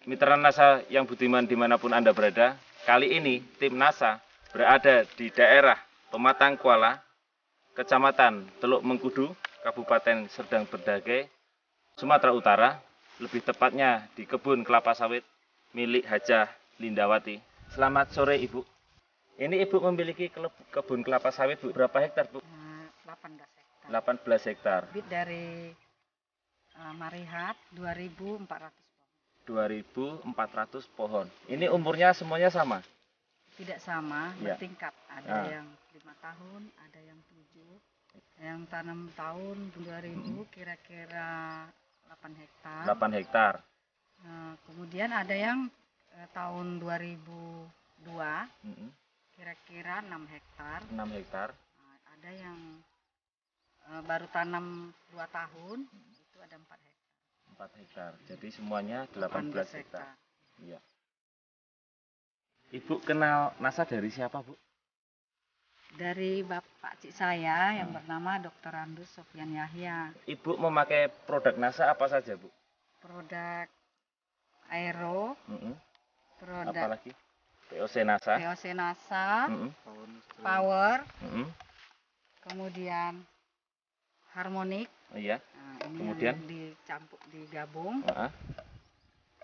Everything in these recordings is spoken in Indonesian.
Mitra NASA yang budiman dimanapun Anda berada, kali ini tim NASA berada di daerah Pematang Kuala, Kecamatan Teluk Mengkudu, Kabupaten Serdang Bedagai, Sumatera Utara, lebih tepatnya di kebun kelapa sawit milik Hajah Lindawati. Selamat sore Ibu. Ini Ibu memiliki kebun kelapa sawit, Bu. Berapa hektar, Bu? 18 hektar. 18 hektar. Bibit dari Marihat 2.400 pohon. 2.400 pohon. Ini umurnya semuanya sama? Tidak sama, Ya. bertingkat. Ada yang 5 tahun, ada yang 7. Yang tanam tahun 2000 kira-kira 8 hektar. 8 hektar. Kemudian ada yang tahun 2002 kira-kira 6 hektar. 6 hektar. Ada yang baru tanam 2 tahun, itu ada 4 hektar. 4 hektar. Jadi semuanya 18 hektar. Iya. Ibu kenal NASA dari siapa, Bu? Dari bapak cik saya yang bernama Dr. Andus Sofyan Yahya. Ibu memakai produk NASA apa saja, Bu? Produk Aero, produk apalagi? POC NASA. POC NASA, Power, kemudian Harmonic. Iya. Ini kemudian yang dicampur, digabung.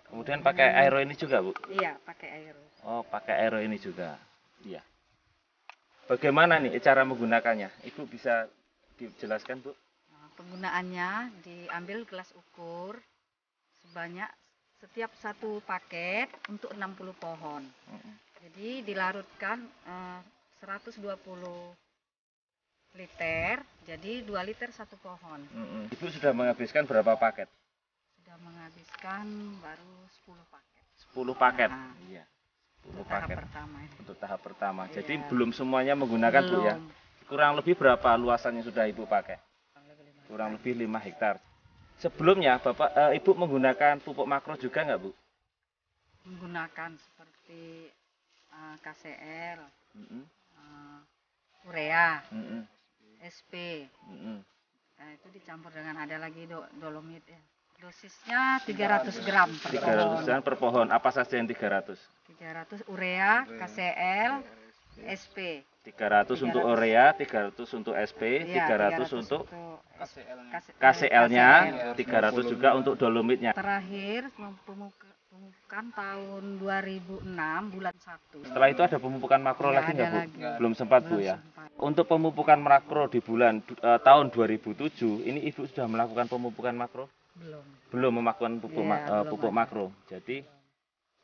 Kemudian pakai Aero ini juga, Bu? Iya, pakai Aero. Oh, pakai Aero ini juga. Iya. Bagaimana nih cara menggunakannya? Ibu bisa dijelaskan, Bu? Penggunaannya diambil gelas ukur sebanyak setiap satu paket untuk 60 pohon. Jadi dilarutkan 120 liter, jadi 2 liter satu pohon. Ibu sudah menghabiskan berapa paket? Sudah menghabiskan baru 10 paket. 10 paket? Iya. 10 untuk paket. Tahap pertama ini. Untuk tahap pertama. Iya. Jadi belum semuanya menggunakan, belum. Bu ya? Kurang lebih berapa luasan yang sudah Ibu pakai? Kurang lebih 5 hektar. Sebelumnya Ibu menggunakan pupuk makro juga nggak, Bu? Menggunakan seperti KCL, urea, SP. Itu dicampur dengan ada lagi dolomit ya. Dosisnya 300 gram per 300 pohon. gram per pohon. Apa saja yang 300? 300 urea, KCL, SP. 300 untuk urea, 300 untuk SP, Ya, 300 untuk KCL-nya, 300 juga untuk dolomitnya. Terakhir pemupukan tahun 2006 bulan 1. Setelah itu ada pemupukan makro Ya, lagi nggak, Bu? lagi. Belum sempat, Bu ya. Untuk pemupukan makro di bulan tahun 2007, ini Ibu sudah melakukan pemupukan makro? Belum melakukan pupuk makro. Jadi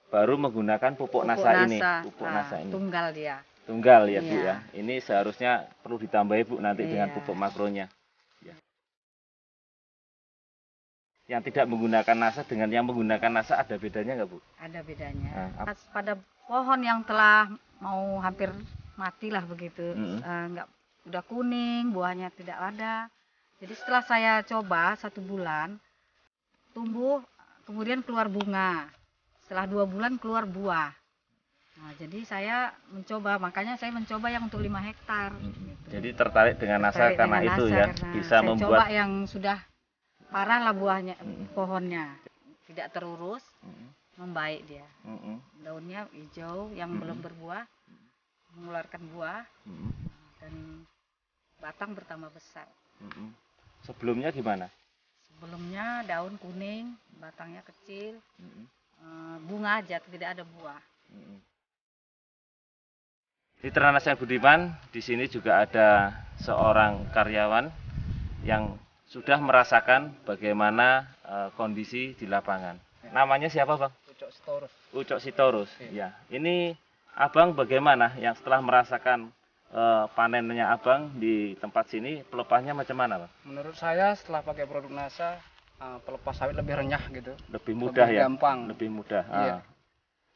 baru menggunakan pupuk NASA ini. Pupuk NASA ini. Tunggal dia. Tunggal ya, Bu ya. Ini seharusnya perlu ditambahi, Bu, nanti dengan pupuk makronya. Ya. Yang tidak menggunakan NASA dengan yang menggunakan NASA ada bedanya nggak, Bu? Ada bedanya. Pada pohon yang telah mau hampir matilah begitu, udah kuning, buahnya tidak ada. Jadi setelah saya coba 1 bulan, tumbuh, kemudian keluar bunga. Setelah 2 bulan keluar buah. Nah, jadi saya mencoba, makanya saya mencoba yang untuk 5 hektar. Gitu. Jadi tertarik dengan NASA karena itu ya, bisa saya membuat. Coba yang sudah parah lah buahnya, pohonnya tidak terurus, membaik dia. Daunnya hijau, yang belum berbuah, mengeluarkan buah, dan batang bertambah besar. Sebelumnya gimana? Sebelumnya daun kuning, batangnya kecil, bunga aja, tidak ada buah. Mitra NASA Budiman, di sini juga ada seorang karyawan yang sudah merasakan bagaimana kondisi di lapangan. Namanya siapa, Bang? Ucok Sitorus. Ucok Sitorus. Ya. Ini Abang bagaimana yang setelah merasakan panennya Abang di tempat sini, pelepahnya macam mana, Bang? Menurut saya setelah pakai produk NASA, pelepas sawit lebih renyah gitu. Lebih mudah lebih ya? Gampang. Lebih mudah. Iya.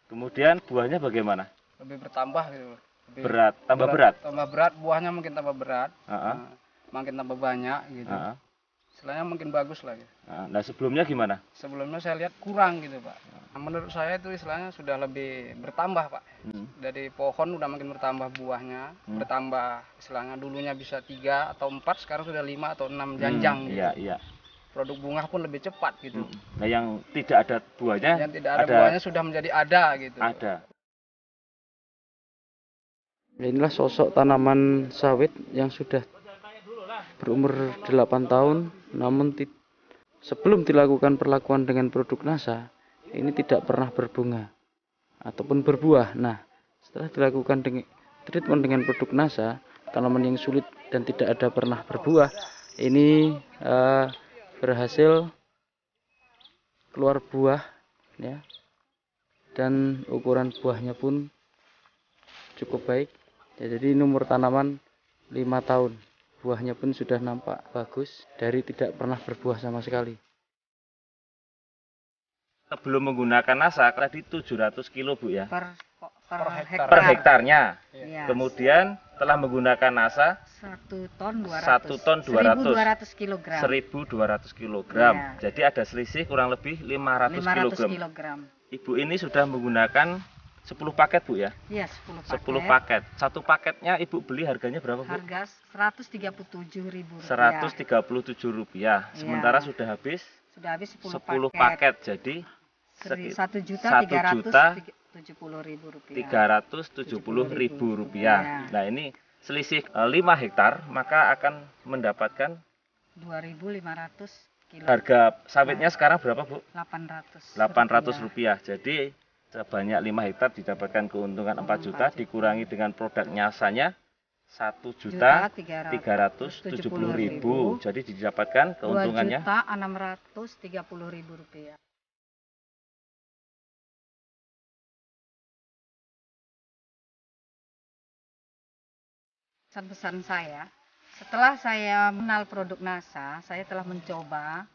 Kemudian buahnya bagaimana? Lebih bertambah gitu. Lebih berat, tambah berat. Tambah berat, buahnya mungkin tambah berat. Makin tambah banyak gitu. Istilahnya mungkin bagus lah. Gitu. Nah, sebelumnya gimana? Sebelumnya saya lihat kurang gitu, Pak. Nah, menurut saya itu istilahnya sudah lebih bertambah, Pak. Dari pohon udah makin bertambah buahnya, bertambah istilahnya dulunya bisa 3 atau 4, sekarang sudah 5 atau 6 janjang gitu. Iya, iya. produk bunga pun lebih cepat gitu. Nah, yang tidak ada buahnya, Yang tidak ada buahnya sudah menjadi ada gitu. ada. Inilah sosok tanaman sawit yang sudah berumur 8 tahun, namun sebelum dilakukan perlakuan dengan produk NASA, ini tidak pernah berbunga ataupun berbuah. Nah, setelah dilakukan treatment dengan produk NASA, tanaman yang sulit dan tidak ada pernah berbuah, ini berhasil keluar buah, ya, dan ukuran buahnya pun cukup baik. Ya, jadi ini umur tanaman 5 tahun, buahnya pun sudah nampak bagus dari tidak pernah berbuah sama sekali. Sebelum menggunakan NASA tadi 700 kilo Bu ya per hektar. per hektarnya. Iya. Kemudian telah menggunakan NASA 1 ton 200. 1 ton 200. 1.200 kilogram. 1.200 kg. Iya. Jadi ada selisih kurang lebih 500 500 kg. kilogram. Ibu ini sudah menggunakan 10 paket Bu ya? Iya, 10 paket. 10 paket. Satu paketnya Ibu beli harganya berapa Bu? Harga Rp137.000. Rp137. Iya. Sementara sudah habis Sudah habis 10 paket. Jadi Rp1.370.000. Rp370.000. Nah, ini selisih 5 hektar maka akan mendapatkan 2.500 kilo. harga sawitnya sekarang berapa Bu? 800. Rp800. Jadi sebanyak 5 hektar didapatkan keuntungan 4 juta dikurangi dengan produk nyasanya 1.370.000. Jadi didapatkan keuntungannya Rp2.630.000. Pesan-pesan saya, setelah saya mengenal produk NASA, saya telah mencoba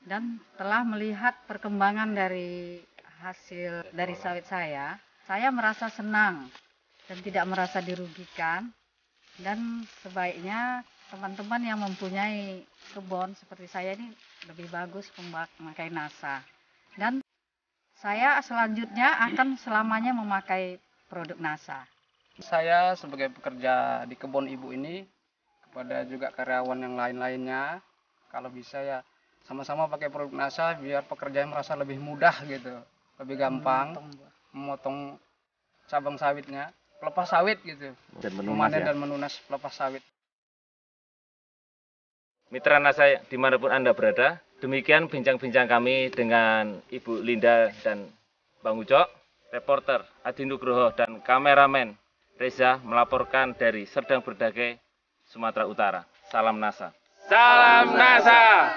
dan telah melihat perkembangan dari hasil dari sawit saya merasa senang dan tidak merasa dirugikan. Dan sebaiknya teman-teman yang mempunyai kebun seperti saya ini lebih bagus memakai NASA. Dan saya selanjutnya akan selamanya memakai produk NASA. Saya sebagai pekerja di kebun ibu ini, kepada juga karyawan yang lain-lainnya, kalau bisa ya sama-sama pakai produk NASA biar pekerjaan merasa lebih mudah gitu, lebih gampang memotong cabang sawitnya, pelepas sawit gitu, memanen dan menunas pelepas sawit. Mitra NASA dimanapun Anda berada, demikian bincang-bincang kami dengan Ibu Linda dan Bang Ucok, reporter Adi Nugroho dan kameramen Reza melaporkan dari Serdang Berdage, Sumatera Utara. Salam NASA. Salam NASA.